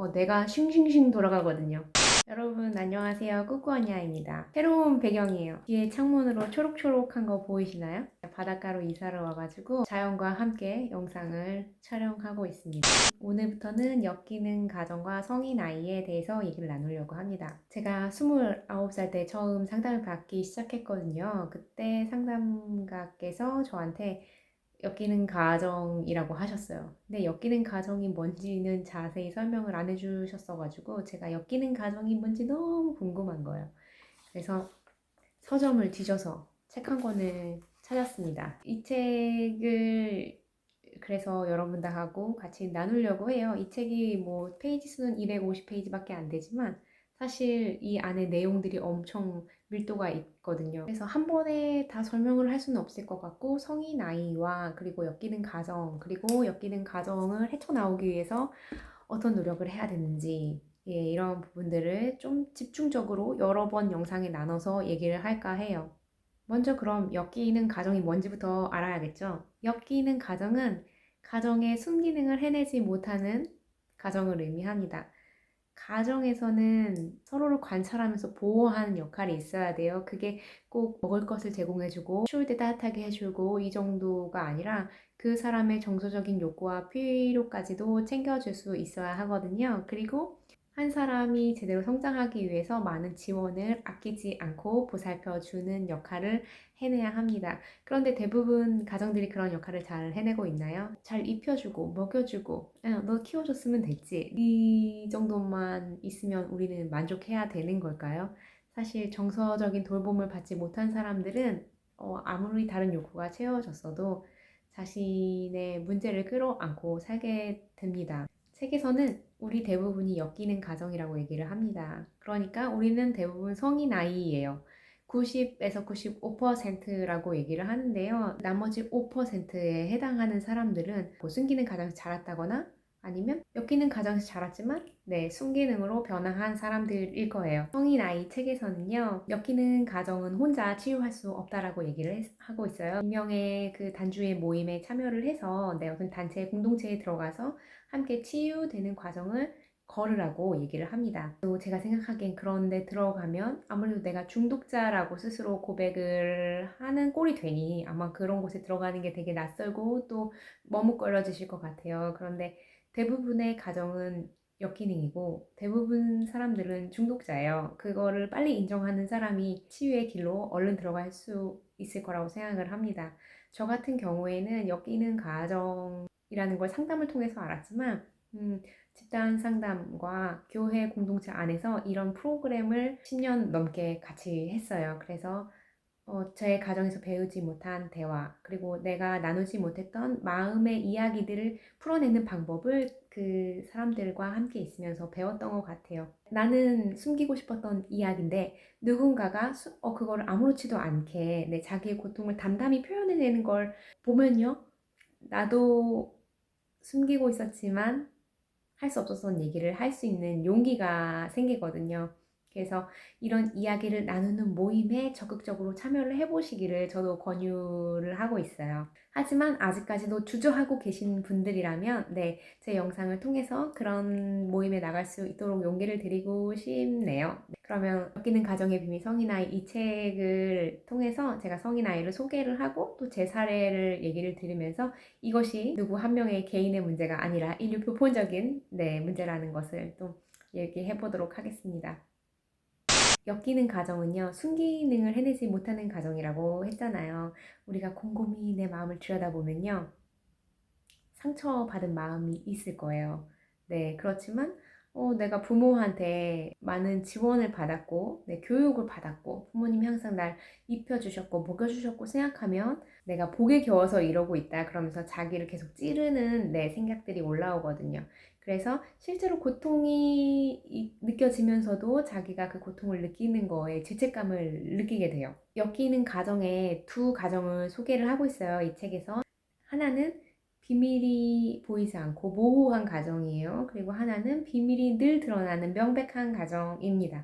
뇌가 싱싱싱 돌아가거든요. 여러분 안녕하세요. 꾸꾸언니아입니다. 새로운 배경이에요. 뒤에 창문으로 초록초록한 거 보이시나요? 바닷가로 이사를 와가지고 자연과 함께 영상을 촬영하고 있습니다. 오늘부터는 엮이는 가정과 성인 아이에 대해서 얘기를 나누려고 합니다. 제가 29살 때 처음 상담을 받기 시작했거든요. 그때 상담가께서 저한테 엮이는 가정이라고 하셨어요. 근데 엮이는 가정이 뭔지는 자세히 설명을 안 해주셨어가지고 제가 엮이는 가정이 뭔지 너무 궁금한 거예요. 그래서 서점을 뒤져서 책 한 권을 찾았습니다. 이 책을 그래서 여러분들하고 같이 나누려고 해요. 이 책이 뭐 페이지 수는 250페이지밖에 안 되지만 사실 이 안에 내용들이 엄청 밀도가 있거든요. 그래서 한 번에 다 설명을 할 수는 없을 것 같고 성인 아이와 그리고 엮이는 가정 그리고 엮이는 가정을 헤쳐나오기 위해서 어떤 노력을 해야 되는지 이런 부분들을 좀 집중적으로 여러 번 영상에 나눠서 얘기를 할까 해요. 먼저 그럼 엮이는 가정이 뭔지부터 알아야겠죠? 엮이는 가정은 가정의 순기능을 해내지 못하는 가정을 의미합니다. 가정에서는 서로를 관찰하면서 보호하는 역할이 있어야 돼요. 그게 꼭 먹을 것을 제공해주고 추울 때 따뜻하게 해주고 이 정도가 아니라 그 사람의 정서적인 욕구와 필요까지도 챙겨줄 수 있어야 하거든요. 그리고 한 사람이 제대로 성장하기 위해서 많은 지원을 아끼지 않고 보살펴주는 역할을 해내야 합니다. 그런데 대부분 가정들이 그런 역할을 잘 해내고 있나요? 잘 입혀주고 먹여주고 너 키워줬으면 됐지 이 정도만 있으면 우리는 만족해야 되는 걸까요? 사실 정서적인 돌봄을 받지 못한 사람들은 아무리 다른 욕구가 채워졌어도 자신의 문제를 끌어안고 살게 됩니다. 책에서는 우리 대부분이 엮이는 가정이라고 얘기를 합니다. 그러니까 우리는 대부분 성인 아이예요. 90에서 95%라고 얘기를 하는데요. 나머지 5%에 해당하는 사람들은 뭐 숨기는 가정에서 자랐다거나 아니면 엮이는 가정에서 자랐지만 순기능으로 변화한 사람들일 거예요. 성인 아이 책에서는요. 엮이는 가정은 혼자 치유할 수 없다라고 얘기를 하고 있어요. 익명의 그 단주의 모임에 참여를 해서 어떤 단체 공동체에 들어가서 함께 치유되는 과정을 걸으라고 얘기를 합니다. 또 제가 생각하기엔 그런데 들어가면 아무래도 내가 중독자라고 스스로 고백을 하는 꼴이 되니 아마 그런 곳에 들어가는 게 되게 낯설고 또 머뭇거려지실 것 같아요. 그런데 대부분의 가정은 역기능이고 대부분 사람들은 중독자예요. 그거를 빨리 인정하는 사람이 치유의 길로 얼른 들어갈 수 있을 거라고 생각을 합니다. 저 같은 경우에는 역기능 가정이라는 걸 상담을 통해서 알았지만 집단 상담과 교회 공동체 안에서 이런 프로그램을 10년 넘게 같이 했어요. 그래서 제 가정에서 배우지 못한 대화, 그리고 내가 나누지 못했던 마음의 이야기들을 풀어내는 방법을 그 사람들과 함께 있으면서 배웠던 것 같아요. 나는 숨기고 싶었던 이야기인데 누군가가 그거를 아무렇지도 않게 자기의 고통을 담담히 표현해내는 걸 보면요. 나도 숨기고 있었지만 할 수 없었던 얘기를 할 수 있는 용기가 생기거든요. 그래서 이런 이야기를 나누는 모임에 적극적으로 참여를 해보시기를 저도 권유를 하고 있어요. 하지만 아직까지도 주저하고 계신 분들이라면 제 영상을 통해서 그런 모임에 나갈 수 있도록 용기를 드리고 싶네요. 그러면 엮이는 가정의 비밀 성인아이 이 책을 통해서 제가 성인아이를 소개를 하고 또 제 사례를 얘기를 들으면서 이것이 누구 한 명의 개인의 문제가 아니라 인류 보편적인 문제라는 것을 또 얘기해 보도록 하겠습니다. 엮이는 가정은요, 순기능을 해내지 못하는 가정이라고 했잖아요. 우리가 곰곰이 내 마음을 들여다보면요, 상처받은 마음이 있을 거예요. 그렇지만 내가 부모한테 많은 지원을 받았고 교육을 받았고 부모님이 항상 날 입혀주셨고 먹여주셨고 생각하면 내가 복에 겨워서 이러고 있다 그러면서 자기를 계속 찌르는 생각들이 올라오거든요. 그래서 실제로 고통이 느껴지면서도 자기가 그 고통을 느끼는 거에 죄책감을 느끼게 돼요. 엮이는 가정에 두 가정을 소개를 하고 있어요. 이 책에서. 하나는 비밀이 보이지 않고 모호한 가정이에요. 그리고 하나는 비밀이 늘 드러나는 명백한 가정입니다.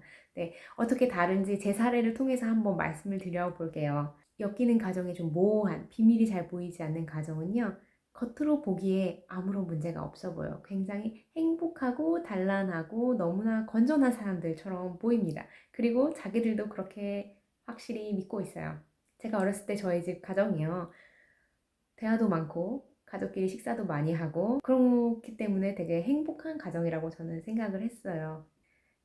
어떻게 다른지 제 사례를 통해서 한번 말씀을 드려볼게요. 엮이는 가정이 좀 모호한, 비밀이 잘 보이지 않는 가정은요. 겉으로 보기에 아무런 문제가 없어 보여요. 굉장히 행복하고 단란하고 너무나 건전한 사람들처럼 보입니다. 그리고 자기들도 그렇게 확실히 믿고 있어요. 제가 어렸을 때 저희 집 가정이요. 대화도 많고 가족끼리 식사도 많이 하고 그렇기 때문에 되게 행복한 가정이라고 저는 생각을 했어요.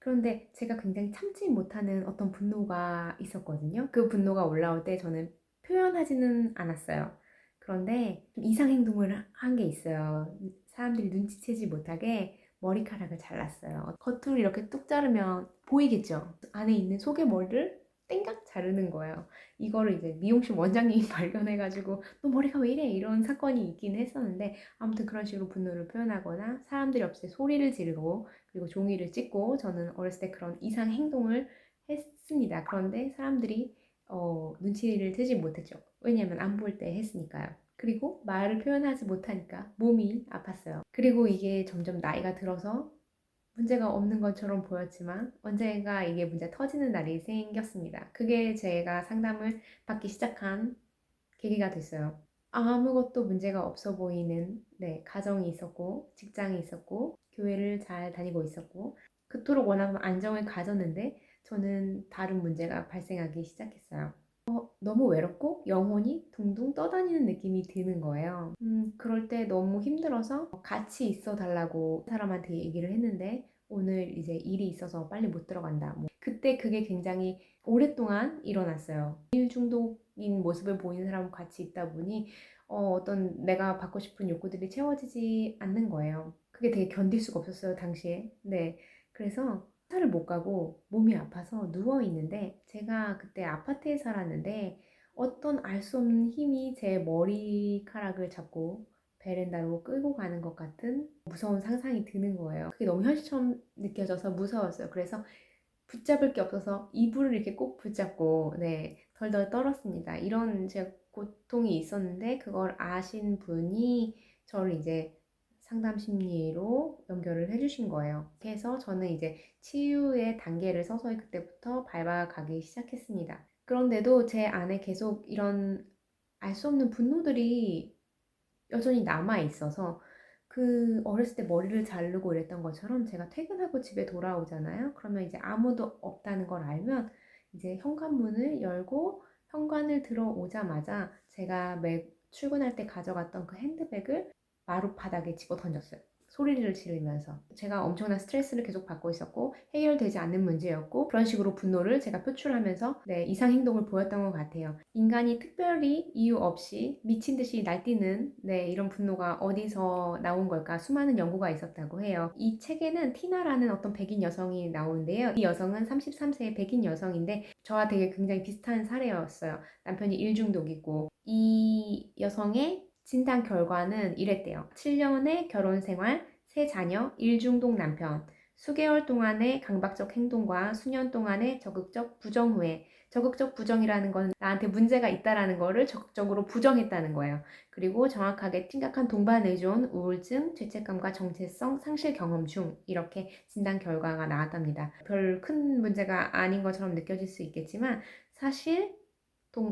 그런데 제가 굉장히 참지 못하는 어떤 분노가 있었거든요. 그 분노가 올라올 때 저는 표현하지는 않았어요. 그런데 좀 이상 행동을 한 게 있어요. 사람들이 눈치채지 못하게 머리카락을 잘랐어요. 겉으로 이렇게 뚝 자르면 보이겠죠? 안에 있는 속의 머리를 땡각 자르는 거예요. 이거를 이제 미용실 원장님이 발견해가지고 너 머리가 왜 이래? 이런 사건이 있긴 했었는데 아무튼 그런 식으로 분노를 표현하거나 사람들이 없을 때 소리를 지르고 그리고 종이를 찍고 저는 어렸을 때 그런 이상 행동을 했습니다. 그런데 사람들이 눈치를 채지 못했죠. 왜냐면 안 볼 때 했으니까요. 그리고 말을 표현하지 못하니까 몸이 아팠어요. 그리고 이게 점점 나이가 들어서 문제가 없는 것처럼 보였지만 언젠가 이게 문제 터지는 날이 생겼습니다. 그게 제가 상담을 받기 시작한 계기가 됐어요. 아무것도 문제가 없어 보이는 가정이 있었고 직장이 있었고 교회를 잘 다니고 있었고 그토록 원하는 안정을 가졌는데 저는 다른 문제가 발생하기 시작했어요. 너무 외롭고 영혼이 둥둥 떠다니는 느낌이 드는 거예요. 그럴 때 너무 힘들어서 같이 있어 달라고 사람한테 얘기를 했는데 오늘 이제 일이 있어서 빨리 못 들어간다. 그때 그게 굉장히 오랫동안 일어났어요. 일 중독인 모습을 보이는 사람과 같이 있다 보니 어떤 내가 받고 싶은 욕구들이 채워지지 않는 거예요. 그게 되게 견딜 수가 없었어요, 당시에. 네. 그래서 회사를 못 가고 몸이 아파서 누워 있는데 제가 그때 아파트에 살았는데 어떤 알 수 없는 힘이 제 머리카락을 잡고 베란다로 끌고 가는 것 같은 무서운 상상이 드는 거예요. 그게 너무 현실처럼 느껴져서 무서웠어요. 그래서 붙잡을 게 없어서 이불을 이렇게 꼭 붙잡고 덜덜 떨었습니다. 이런 제 고통이 있었는데 그걸 아신 분이 저를 이제 상담 심리로 연결을 해주신 거예요. 그래서 저는 이제 치유의 단계를 서서히 그때부터 밟아가기 시작했습니다. 그런데도 제 안에 계속 이런 알 수 없는 분노들이 여전히 남아 있어서 그 어렸을 때 머리를 자르고 이랬던 것처럼 제가 퇴근하고 집에 돌아오잖아요. 그러면 이제 아무도 없다는 걸 알면 이제 현관문을 열고 현관을 들어오자마자 제가 매 출근할 때 가져갔던 그 핸드백을 마룻바닥에 집어 던졌어요. 소리를 지르면서 제가 엄청난 스트레스를 계속 받고 있었고 해결되지 않는 문제였고 그런 식으로 분노를 제가 표출하면서 이상 행동을 보였던 것 같아요. 인간이 특별히 이유 없이 미친 듯이 날뛰는 이런 분노가 어디서 나온 걸까 수많은 연구가 있었다고 해요. 이 책에는 티나라는 어떤 백인 여성이 나오는데요. 이 여성은 33세의 백인 여성인데 저와 되게 굉장히 비슷한 사례였어요. 남편이 일중독이고 이 여성의 진단 결과는 이랬대요. 7년의 결혼 생활, 3자녀, 일중독 남편, 수개월 동안의 강박적 행동과 수년 동안의 적극적 부정 후에 적극적 부정이라는 건 나한테 문제가 있다라는 거를 적극적으로 부정했다는 거예요. 그리고 정확하게 심각한 동반의존, 우울증, 죄책감과 정체성 상실 경험 중 이렇게 진단 결과가 나왔답니다. 별 큰 문제가 아닌 것처럼 느껴질 수 있겠지만 사실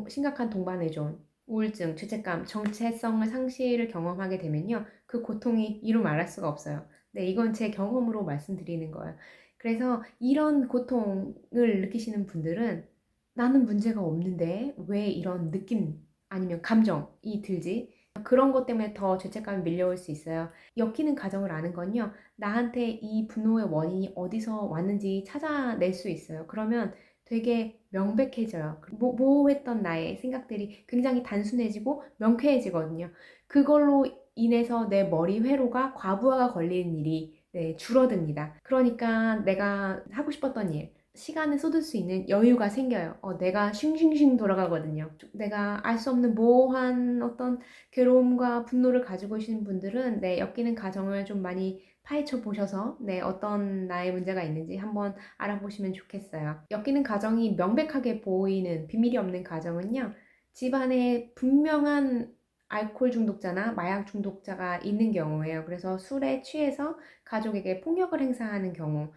심각한 동반의존, 우울증, 죄책감, 정체성을 상실을 경험하게 되면요. 그 고통이 이루 말할 수가 없어요. 이건 제 경험으로 말씀드리는 거예요. 그래서 이런 고통을 느끼시는 분들은 나는 문제가 없는데 왜 이런 느낌 아니면 감정이 들지? 그런 것 때문에 더 죄책감이 밀려올 수 있어요. 엮이는 가정을 아는 건요. 나한테 이 분노의 원인이 어디서 왔는지 찾아낼 수 있어요. 그러면 되게 명백해져요. 모호했던 나의 생각들이 굉장히 단순해지고 명쾌해지거든요. 그걸로 인해서 내 머리 회로가 과부하가 걸리는 일이 줄어듭니다. 그러니까 내가 하고 싶었던 일, 시간을 쏟을 수 있는 여유가 생겨요. 내가 싱싱싱 돌아가거든요. 내가 알 수 없는 모호한 어떤 괴로움과 분노를 가지고 계신 분들은 엮이는 가정을 좀 많이 파헤쳐 보셔서 어떤 나의 문제가 있는지 한번 알아보시면 좋겠어요. 엮이는 가정이 명백하게 보이는 비밀이 없는 가정은요. 집안에 분명한 알코올 중독자나 마약 중독자가 있는 경우예요. 그래서 술에 취해서 가족에게 폭력을 행사하는 경우,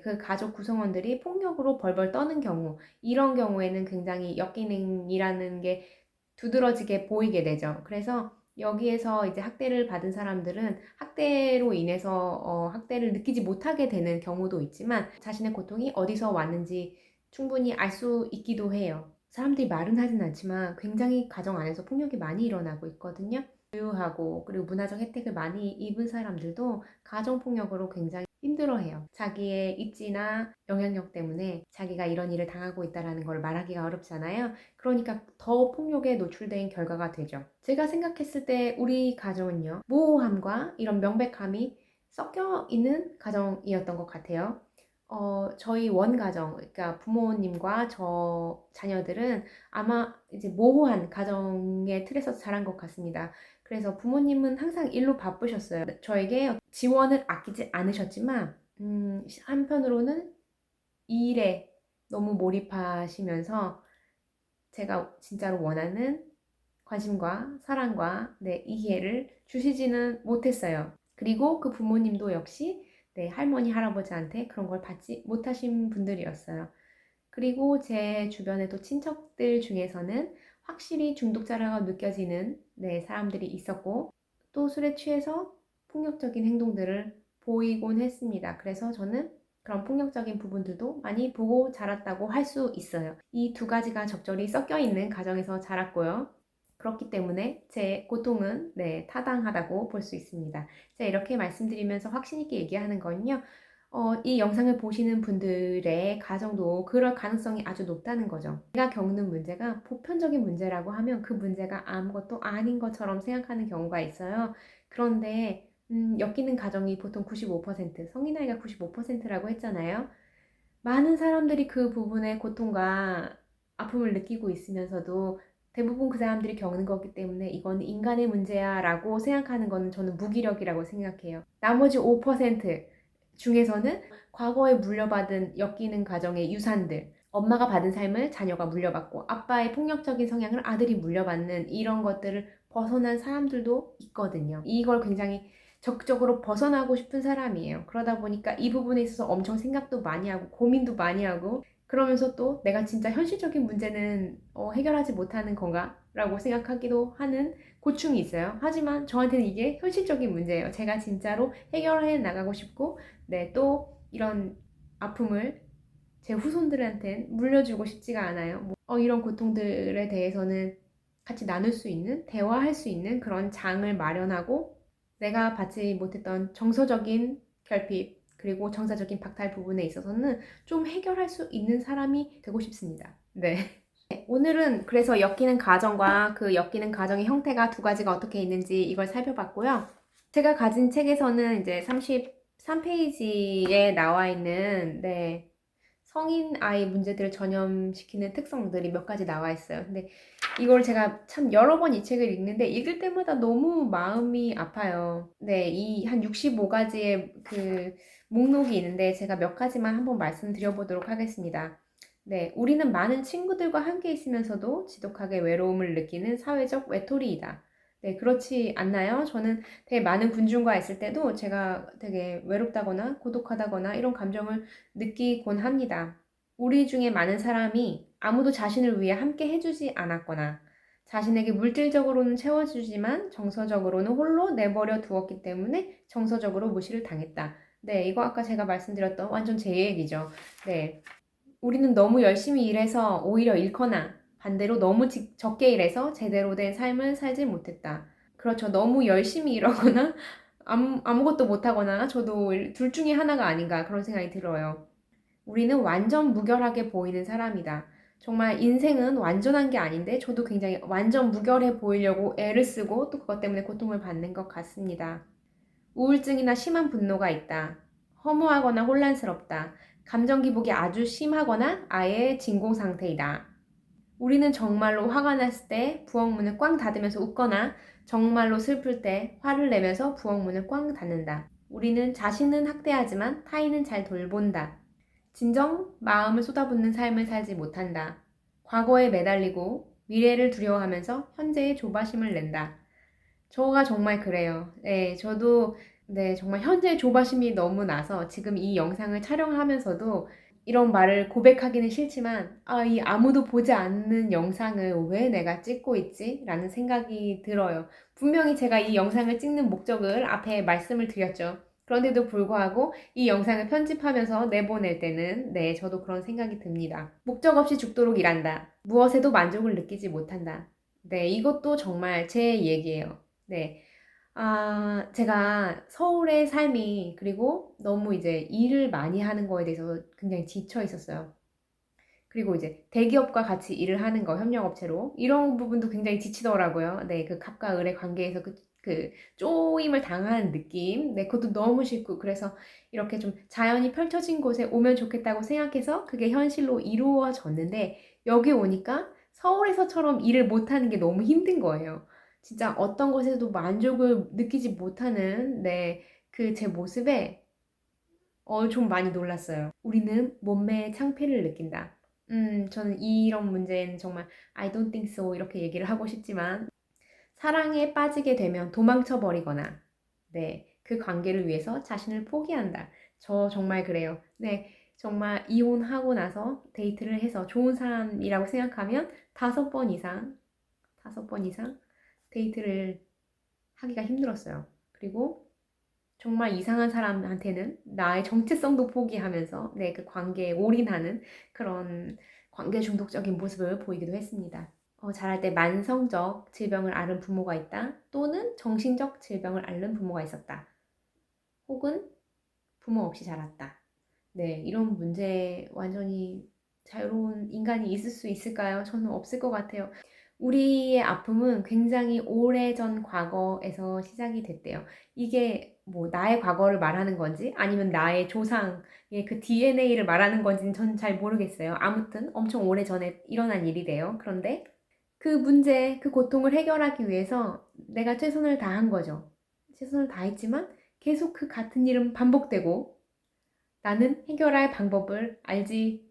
그 가족 구성원들이 폭력으로 벌벌 떠는 경우, 이런 경우에는 굉장히 역기능이라는 게 두드러지게 보이게 되죠. 그래서 여기에서 이제 학대를 받은 사람들은 학대로 인해서 학대를 느끼지 못하게 되는 경우도 있지만 자신의 고통이 어디서 왔는지 충분히 알 수 있기도 해요. 사람들이 말은 하진 않지만 굉장히 가정 안에서 폭력이 많이 일어나고 있거든요. 부유하고 그리고 문화적 혜택을 많이 입은 사람들도 가정폭력으로 굉장히 힘들어해요. 자기의 입지나 영향력 때문에 자기가 이런 일을 당하고 있다는 걸 말하기가 어렵잖아요. 그러니까 더 폭력에 노출된 결과가 되죠. 제가 생각했을 때 우리 가정은요, 모호함과 이런 명백함이 섞여 있는 가정이었던 것 같아요. 저희 원가정, 그러니까 부모님과 저 자녀들은 아마 이제 모호한 가정의 틀에서 자란 것 같습니다. 그래서 부모님은 항상 일로 바쁘셨어요. 저에게 지원을 아끼지 않으셨지만, 한편으로는 이 일에 너무 몰입하시면서 제가 진짜로 원하는 관심과 사랑과 이해를 주시지는 못했어요. 그리고 그 부모님도 역시 할머니, 할아버지한테 그런 걸 받지 못하신 분들이었어요. 그리고 제 주변에도 친척들 중에서는 확실히 중독자라고 느껴지는 사람들이 있었고 또 술에 취해서 폭력적인 행동들을 보이곤 했습니다. 그래서 저는 그런 폭력적인 부분들도 많이 보고 자랐다고 할 수 있어요. 이 두 가지가 적절히 섞여 있는 가정에서 자랐고요. 그렇기 때문에 제 고통은 타당하다고 볼 수 있습니다. 제가 이렇게 말씀드리면서 확신 있게 얘기하는 건요. 이 영상을 보시는 분들의 가정도 그럴 가능성이 아주 높다는 거죠. 제가 겪는 문제가 보편적인 문제라고 하면 그 문제가 아무것도 아닌 것처럼 생각하는 경우가 있어요. 그런데 엮이는 가정이 보통 95%, 성인 나이가 95%라고 했잖아요. 많은 사람들이 그 부분의 고통과 아픔을 느끼고 있으면서도 대부분 그 사람들이 겪는 거기 때문에 이건 인간의 문제야 라고 생각하는 거는 저는 무기력이라고 생각해요. 나머지 5% 중에서는 과거에 물려받은 엮이는 가정의 유산들, 엄마가 받은 삶을 자녀가 물려받고 아빠의 폭력적인 성향을 아들이 물려받는 이런 것들을 벗어난 사람들도 있거든요. 이걸 굉장히 적극적으로 벗어나고 싶은 사람이에요. 그러다 보니까 이 부분에 있어서 엄청 생각도 많이 하고 고민도 많이 하고 그러면서 또 내가 진짜 현실적인 문제는 해결하지 못하는 건가? 라고 생각하기도 하는 고충이 있어요. 하지만 저한테는 이게 현실적인 문제예요. 제가 진짜로 해결해 나가고 싶고 또 이런 아픔을 제 후손들한테 물려주고 싶지가 않아요. 이런 고통들에 대해서는 같이 나눌 수 있는, 대화할 수 있는 그런 장을 마련하고 내가 받지 못했던 정서적인 결핍, 그리고 정서적인 박탈 부분에 있어서는 좀 해결할 수 있는 사람이 되고 싶습니다. 네. 오늘은 그래서 엮이는 가정과 그 엮이는 가정의 형태가 두 가지가 어떻게 있는지 이걸 살펴봤고요. 제가 가진 책에서는 이제 33페이지에 나와 있는 성인 아이 문제들을 전염시키는 특성들이 몇 가지 나와 있어요. 근데 이걸 제가 참 여러 번 이 책을 읽는데 읽을 때마다 너무 마음이 아파요. 이 한 65가지의 그 목록이 있는데 제가 몇 가지만 한번 말씀드려보도록 하겠습니다. 우리는 많은 친구들과 함께 있으면서도 지독하게 외로움을 느끼는 사회적 외톨이이다. 그렇지 않나요? 저는 되게 많은 군중과 있을 때도 제가 되게 외롭다거나 고독하다거나 이런 감정을 느끼곤 합니다. 우리 중에 많은 사람이 아무도 자신을 위해 함께 해주지 않았거나 자신에게 물질적으로는 채워주지만 정서적으로는 홀로 내버려 두었기 때문에 정서적으로 무시를 당했다. 이거 아까 제가 말씀드렸던 완전 제 얘기죠. 우리는 너무 열심히 일해서 오히려 잃거나 반대로 너무 적게 일해서 제대로 된 삶을 살지 못했다. 그렇죠. 너무 열심히 일하거나 아무것도 못하거나 저도 둘 중에 하나가 아닌가 그런 생각이 들어요. 우리는 완전 무결하게 보이는 사람이다. 정말 인생은 완전한 게 아닌데 저도 굉장히 완전 무결해 보이려고 애를 쓰고 또 그것 때문에 고통을 받는 것 같습니다. 우울증이나 심한 분노가 있다. 허무하거나 혼란스럽다. 감정 기복이 아주 심하거나 아예 진공 상태이다. 우리는 정말로 화가 났을 때 부엌문을 꽝 닫으면서 웃거나 정말로 슬플 때 화를 내면서 부엌문을 꽝 닫는다. 우리는 자신은 학대하지만 타인은 잘 돌본다. 진정 마음을 쏟아붓는 삶을 살지 못한다. 과거에 매달리고 미래를 두려워하면서 현재의 조바심을 낸다. 저가 정말 그래요. 저도 정말 현재의 조바심이 너무 나서 지금 이 영상을 촬영하면서도 이런 말을 고백하기는 싫지만, 이 아무도 보지 않는 영상을 왜 내가 찍고 있지? 라는 생각이 들어요. 분명히 제가 이 영상을 찍는 목적을 앞에 말씀을 드렸죠. 그런데도 불구하고 이 영상을 편집하면서 내보낼 때는 네, 저도 그런 생각이 듭니다. 목적 없이 죽도록 일한다. 무엇에도 만족을 느끼지 못한다. 네, 이것도 정말 제 얘기예요. 네. 제가 서울의 삶이 그리고 너무 이제 일을 많이 하는 거에 대해서 굉장히 지쳐 있었어요. 그리고 이제 대기업과 같이 일을 하는 거, 협력업체로. 이런 부분도 굉장히 지치더라고요. 네, 그 갑과 을의 관계에서 그 쪼임을 당하는 느낌. 네, 그것도 너무 싫고. 그래서 이렇게 좀 자연이 펼쳐진 곳에 오면 좋겠다고 생각해서 그게 현실로 이루어졌는데, 여기 오니까 서울에서처럼 일을 못하는 게 너무 힘든 거예요. 진짜 어떤 것에도 만족을 느끼지 못하는, 네, 그 제 모습에 좀 많이 놀랐어요. 우리는 몸매의 창피를 느낀다. 저는 이런 문제는 정말 I don't think so 이렇게 얘기를 하고 싶지만 사랑에 빠지게 되면 도망쳐 버리거나 네, 그 관계를 위해서 자신을 포기한다. 저 정말 그래요. 네, 정말 이혼하고 나서 데이트를 해서 좋은 사람이라고 생각하면 5번 이상, 5번 이상 데이트를 하기가 힘들었어요. 그리고 정말 이상한 사람한테는 나의 정체성도 포기하면서 그 관계에 올인하는 그런 관계 중독적인 모습을 보이기도 했습니다. 자랄 때 만성적 질병을 앓은 부모가 있다. 또는 정신적 질병을 앓는 부모가 있었다. 혹은 부모 없이 자랐다. 네, 이런 문제 완전히 자유로운 인간이 있을 수 있을까요? 저는 없을 것 같아요. 우리의 아픔은 굉장히 오래전 과거에서 시작이 됐대요. 이게 뭐 나의 과거를 말하는 건지 아니면 나의 조상의 그 DNA를 말하는 건지는 전 잘 모르겠어요. 아무튼 엄청 오래전에 일어난 일이래요. 그런데 그 문제, 그 고통을 해결하기 위해서 내가 최선을 다한 거죠. 최선을 다했지만 계속 그 같은 일은 반복되고 나는 해결할 방법을 알지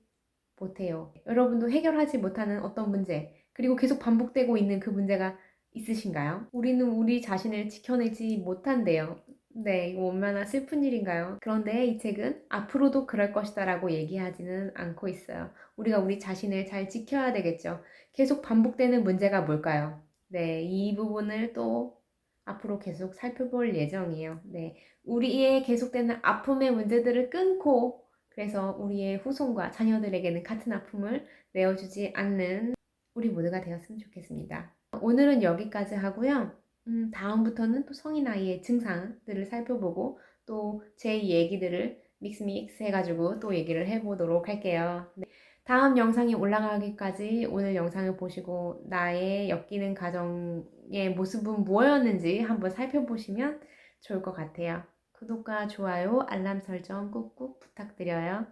못해요. 여러분도 해결하지 못하는 어떤 문제, 그리고 계속 반복되고 있는 그 문제가 있으신가요? 우리는 우리 자신을 지켜내지 못한대요. 네, 이거 얼마나 슬픈 일인가요? 그런데 이 책은 앞으로도 그럴 것이다 라고 얘기하지는 않고 있어요. 우리가 우리 자신을 잘 지켜야 되겠죠. 계속 반복되는 문제가 뭘까요? 네, 이 부분을 또 앞으로 계속 살펴볼 예정이에요. 네, 우리의 계속되는 아픔의 문제들을 끊고 그래서 우리의 후손과 자녀들에게는 같은 아픔을 내어주지 않는 우리 모두가 되었으면 좋겠습니다. 오늘은 여기까지 하고요. 다음부터는 또 성인 아이의 증상들을 살펴보고 또 제 얘기들을 믹스 해가지고 또 얘기를 해보도록 할게요. 네. 다음 영상이 올라가기까지 오늘 영상을 보시고 나의 엮이는 가정의 모습은 뭐였는지 한번 살펴보시면 좋을 것 같아요. 구독과 좋아요, 알람 설정 꾹꾹 부탁드려요.